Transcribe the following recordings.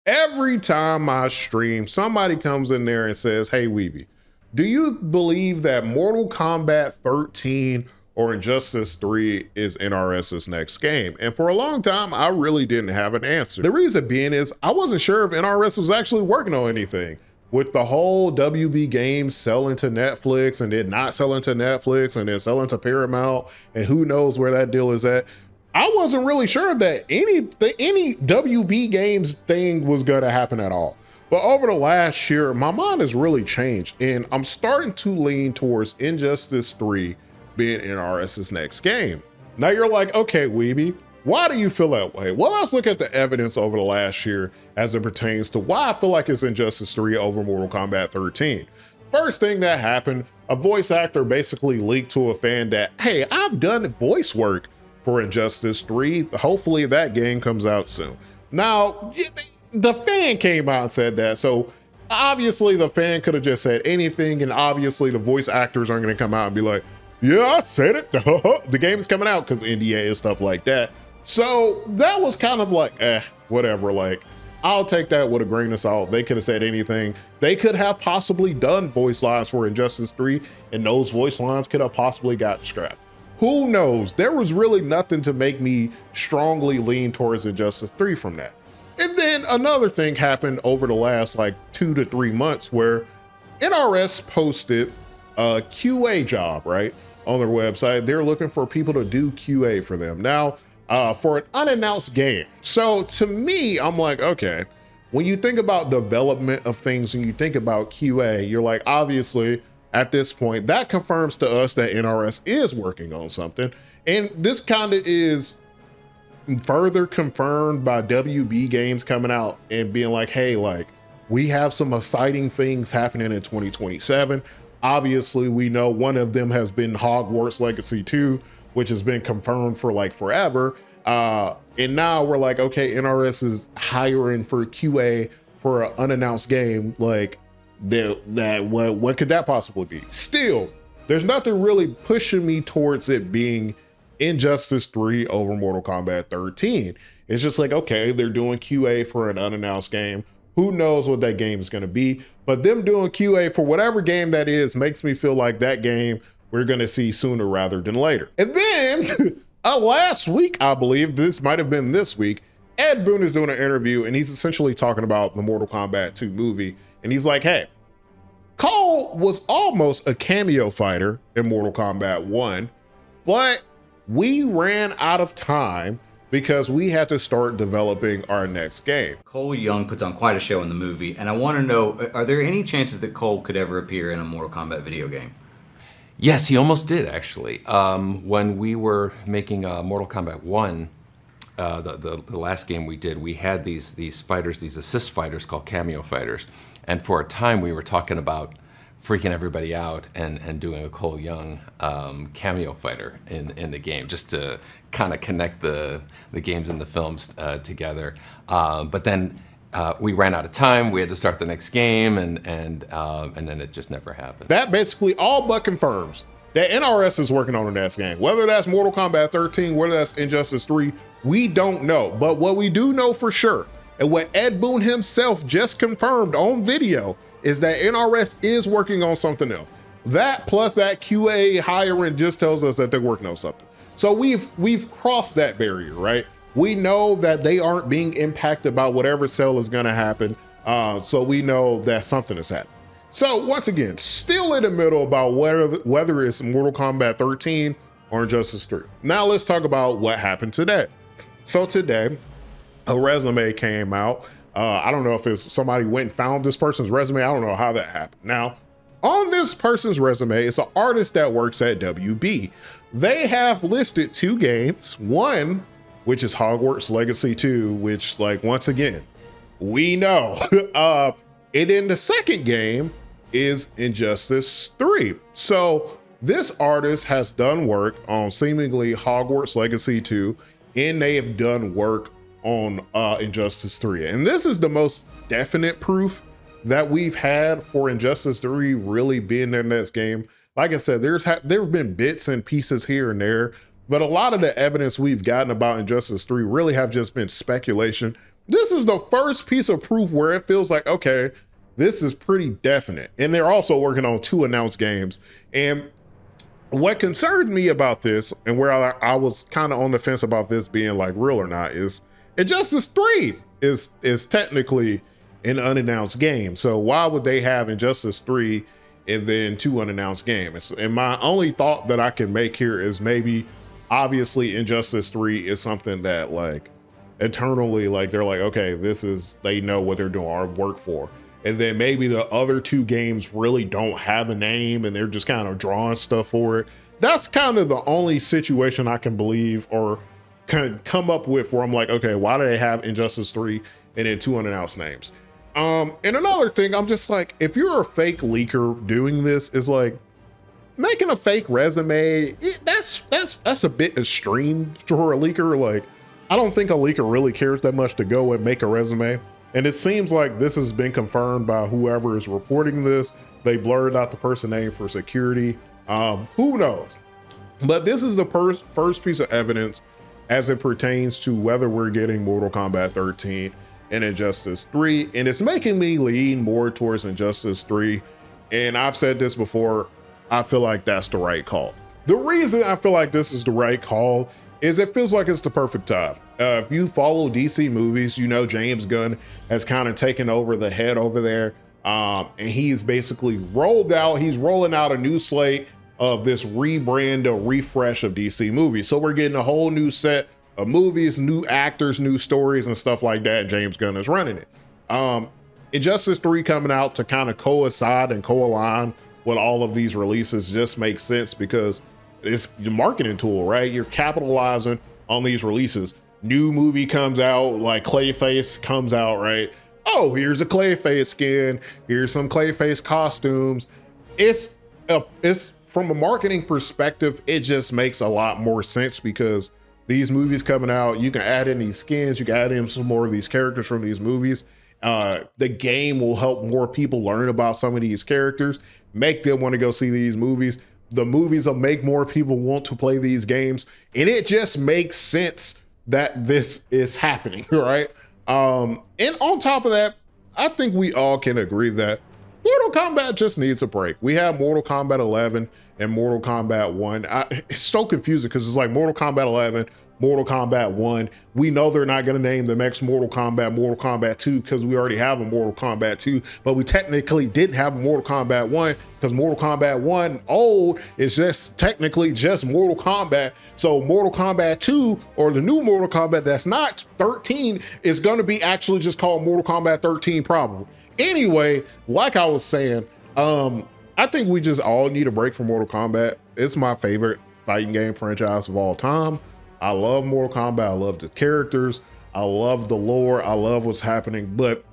Every time I stream, somebody comes in there and says, hey, Weeby, do you believe that Mortal Kombat 13 or Injustice 3 is NRS's next game? And for a long time, I really didn't have an answer. The reason being is I wasn't sure if NRS was actually working on anything. With the whole WB Games selling to Netflix and then not selling to Netflix and then selling to Paramount, and who knows where that deal is at. I wasn't really sure that any WB Games thing was gonna happen at all. But over the last year, my mind has really changed and I'm starting to lean towards Injustice 3 being NRS's next game. Now you're like, okay, Weeby, why do you feel that way? Well, let's look at the evidence over the last year as it pertains to why I feel like it's Injustice 3 over Mortal Kombat 13. First thing that happened, a voice actor basically leaked to a fan that, hey, I've done voice work for Injustice 3. Hopefully that game comes out soon. Now, the fan came out and said that, so obviously the fan could have just said anything, and obviously the voice actors aren't going to come out and be like, yeah, I said it. The game is coming out, because NDA and stuff like that. So that was kind of like, whatever. Like, I'll take that with a grain of salt. They could have said anything. They could have possibly done voice lines for Injustice 3, and those voice lines could have possibly got scrapped. Who knows? There was really nothing to make me strongly lean towards Injustice 3 from that. And then another thing happened over the last like 2 to 3 months where NRS posted a QA job, right, on their website. They're looking for people to do QA for them. Now, for an unannounced game. So to me, I'm like, okay, when you think about development of things and you think about QA, you're like, obviously at this point, that confirms to us that NRS is working on something. And this kind of is further confirmed by WB Games coming out and being like, hey, like, we have some exciting things happening in 2027. Obviously, we know one of them has been Hogwarts Legacy 2, which has been confirmed for like forever. And now we're like, okay, NRS is hiring for QA for an unannounced game. Like, what could that possibly be? Still, there's nothing really pushing me towards it being Injustice 3 over Mortal Kombat 13. It's just like, okay, they're doing QA for an unannounced game. Who knows what that game is going to be? But them doing QA for whatever game that is makes me feel like that game we're going to see sooner rather than later. And then last week, I believe this might have been this week, Ed Boon is doing an interview and he's essentially talking about the Mortal Kombat 2 movie. And he's like, hey, Cole was almost a cameo fighter in Mortal Kombat 1, but we ran out of time because we had to start developing our next game. Cole Young puts on quite a show in the movie, and I want to know, are there any chances that Cole could ever appear in a Mortal Kombat video game? Yes, he almost did, actually. When we were making Mortal Kombat 1, the last game we did, we had these fighters, these assist fighters called cameo fighters. And for a time, we were talking about freaking everybody out and doing a Cole Young cameo fighter in the game, just to kind of connect the games and the films together. But then we ran out of time. We had to start the next game, and then it just never happened. That basically all but confirms that NRS is working on the next game. Whether that's Mortal Kombat 13, whether that's Injustice 3, we don't know. But what we do know for sure, and what Ed Boon himself just confirmed on video, is that NRS is working on something else. That plus that QA hiring just tells us that they're working on something. So we've crossed that barrier, right? We know that they aren't being impacted by whatever sale is gonna happen. So we know that something is happening. So once again, still in the middle about whether it's Mortal Kombat 13 or Injustice 3. Now let's talk about what happened today. So today, a resume came out. I don't know if it's somebody went and found this person's resume. I don't know how that happened. Now, on this person's resume, it's an artist that works at WB. They have listed 2 games. One, which is Hogwarts Legacy 2, which, like, once again, we know. And then the second game is Injustice 3. So this artist has done work on seemingly Hogwarts Legacy 2, and they have done work on Injustice 3. And this is the most definite proof that we've had for Injustice 3 really being their next game. Like I said, there have been bits and pieces here and there, but a lot of the evidence we've gotten about Injustice 3 really have just been speculation this is the first piece of proof where it feels like, okay, this is pretty definite. And they're also working on 2 announced games. And what concerned me about this, and where I was kind of on the fence about this being like real or not, is Injustice 3 is technically an unannounced game. So why would they have Injustice 3 and then 2 unannounced games? And my only thought that I can make here is maybe obviously Injustice 3 is something that like internally, like they're like, okay, this is, they know what they're doing our work for. And then maybe the other 2 games really don't have a name and they're just kind of drawing stuff for it. That's kind of the only situation I can believe or can come up with where I'm like, okay, why do they have Injustice 3 and then 2 unannounced names? And another thing, I'm just like, if you're a fake leaker doing this, is like making a fake resume. That's a bit extreme for a leaker. Like, I don't think a leaker really cares that much to go and make a resume. And it seems like this has been confirmed by whoever is reporting this. They blurred out the person name for security. Who knows? But this is the first piece of evidence as it pertains to whether we're getting Mortal Kombat 13 and Injustice 3. And it's making me lean more towards Injustice 3. And I've said this before, I feel like that's the right call. The reason I feel like this is the right call is it feels like it's the perfect time. If you follow DC movies, you know James Gunn has kind of taken over the head over there. And he's basically he's rolling out a new slate of this rebrand, a refresh of DC movies. So we're getting a whole new set of movies, new actors, new stories and stuff like that. James Gunn is running it. Injustice 3 coming out to kind of coincide and co-align with all of these releases just makes sense because it's the marketing tool, right? You're capitalizing on these releases. New movie comes out, like Clayface comes out, right? Oh, here's a Clayface skin. Here's some Clayface costumes. It's from a marketing perspective, it just makes a lot more sense because these movies coming out, you can add in these skins, you can add in some more of these characters from these movies. The game will help more people learn about some of these characters, make them want to go see these movies. The movies will make more people want to play these games. And it just makes sense that this is happening, right? And on top of that, I think we all can agree that Mortal Kombat just needs a break. We have Mortal Kombat 11 and Mortal Kombat 1. It's so confusing because it's like Mortal Kombat 11, Mortal Kombat 1. We know they're not going to name the next Mortal Kombat 2 because we already have a Mortal Kombat 2, but we technically didn't have a Mortal Kombat 1 because Mortal Kombat 1 old is just technically just Mortal Kombat. So Mortal Kombat 2 or the new Mortal Kombat that's not 13 is going to be actually just called Mortal Kombat 13 probably. Anyway, like I was saying, I think we just all need a break from Mortal Kombat. It's my favorite fighting game franchise of all time. I love Mortal Kombat. I love the characters. I love the lore. I love what's happening. But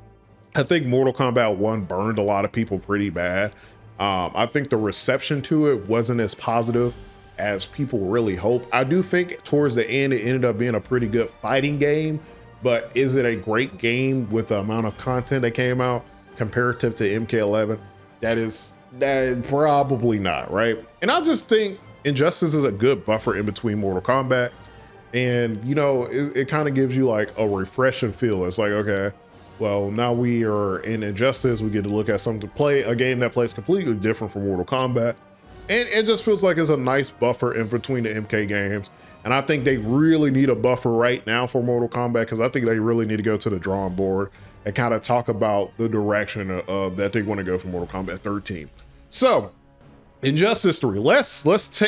I think Mortal Kombat 1 burned a lot of people pretty bad. I think the reception to it wasn't as positive as people really hoped. I do think towards the end, it ended up being a pretty good fighting game. But is it a great game with the amount of content that came out comparative to MK11? That probably not, right? And I just think Injustice is a good buffer in between Mortal Kombat. And, you know, it kind of gives you like a refreshing feel. It's like, okay, well, now we are in Injustice. We get to look at something to play, a game that plays completely different from Mortal Kombat. And it just feels like it's a nice buffer in between the MK games. And I think they really need a buffer right now for Mortal Kombat because I think they really need to go to the drawing board and kind of talk about the direction that they want to go for Mortal Kombat 13. So, Injustice 3. Let's just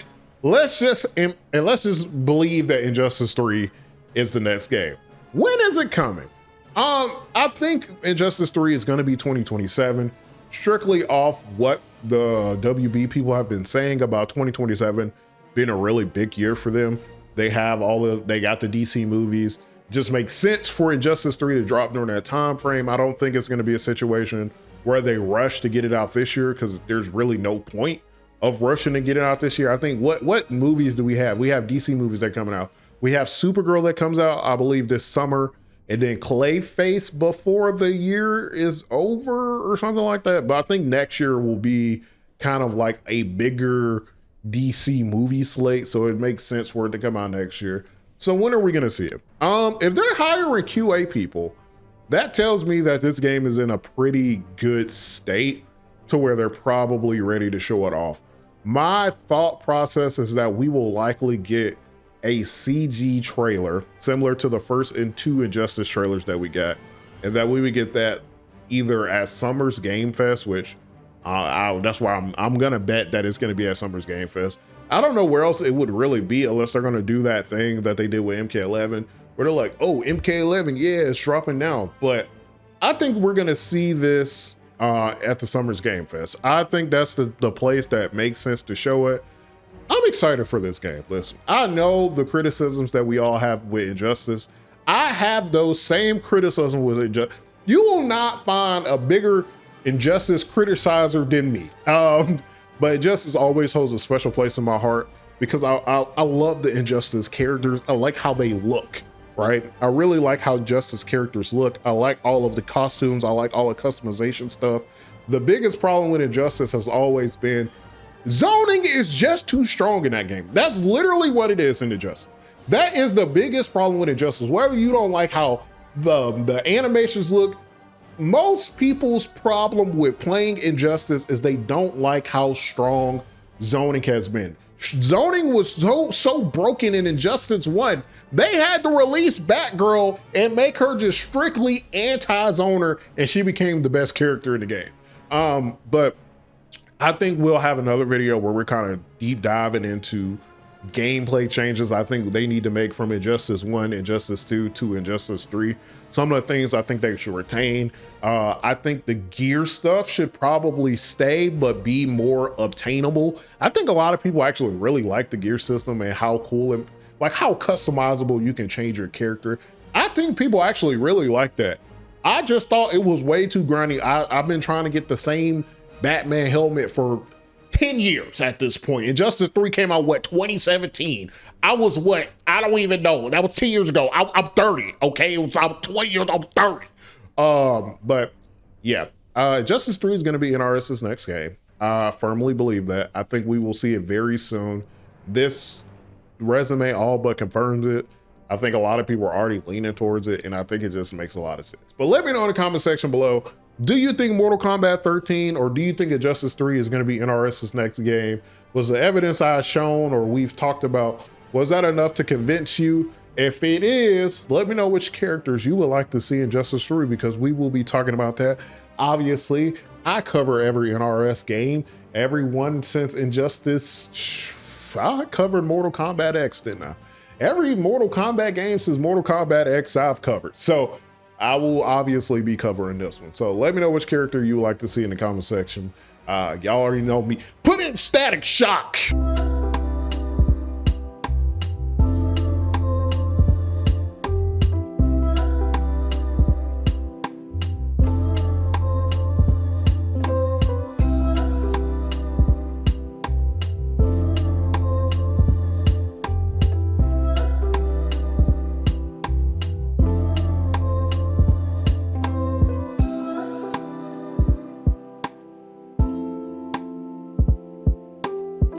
believe that Injustice 3 is the next game. When is it coming? I think Injustice 3 is going to be 2027, strictly off what the WB people have been saying about 2027 being a really big year for them. They got the DC movies. Just makes sense for Injustice 3 to drop during that time frame. I don't think it's going to be a situation where they rush to get it out this year because there's really no point of rushing to get it out this year. I think what movies do we have? We have DC movies that are coming out. We have Supergirl that comes out, I believe, this summer, and then Clayface before the year is over or something like that. But I think next year will be kind of like a bigger DC movie slate, so it makes sense for it to come out next year. So when are we going to see it? If they're hiring QA people that tells me that this game is in a pretty good state to where they're probably ready to show it off. My thought process is that we will likely get a CG trailer similar to the first and 2 Injustice trailers that we got, and that we would get that either at Summer's Game Fest, which that's why I'm gonna bet that it's gonna be at Summer's Game Fest. I don't know where else it would really be unless they're gonna do that thing that they did with MK11, where they're like, oh, MK11, yeah, it's dropping now. But I think we're gonna see this at the Summer's Game Fest. I think that's the place that makes sense to show it. I'm excited for this game. Listen, I know the criticisms that we all have with Injustice. I have those same criticisms with Injustice. You will not find a bigger Injustice criticizer than me. But Injustice always holds a special place in my heart because I love the Injustice characters. I like how they look, right? I really like how Injustice characters look. I like all of the costumes. I like all the customization stuff. The biggest problem with Injustice has always been zoning is just too strong in that game. That's literally what it is in Injustice. That is the biggest problem with Injustice. Whether you don't like how the animations look, most people's problem with playing Injustice is they don't like how strong zoning has been. Zoning was so broken in Injustice 1, they had to release Batgirl and make her just strictly anti-zoner, and she became the best character in the game. But I think we'll have another video where we're kind of deep diving into gameplay changes I think they need to make from Injustice 1, Injustice 2 to Injustice 3. Some of the things I think they should retain. I think the gear stuff should probably stay, but be more obtainable. I think a lot of people actually really like the gear system and how cool and like how customizable you can change your character. I think people actually really like that. I just thought it was way too grindy. I've been trying to get the same Batman helmet for 10 years at this point. Injustice 3 came out, what, 2017? I was what? I don't even know. That was 10 years ago. I'm 30, okay? I'm 20 years, I'm 30. But yeah, Injustice 3 is gonna be NRS's next game. I firmly believe that. I think we will see it very soon. This resume all but confirms it. I think a lot of people are already leaning towards it, and I think it just makes a lot of sense. But let me know in the comment section below, do you think Mortal Kombat 13 or do you think Injustice 3 is going to be NRS's next game? Was the evidence I've shown or we've talked about, was that enough to convince you? If it is, let me know which characters you would like to see in Injustice 3 because we will be talking about that. Obviously, I cover every NRS game, every one since Injustice. I covered Mortal Kombat X, didn't I? Every Mortal Kombat game since Mortal Kombat X I've covered. So I will obviously be covering this one. So let me know which character you would like to see in the comment section. Y'all already know me. Put in Static Shock.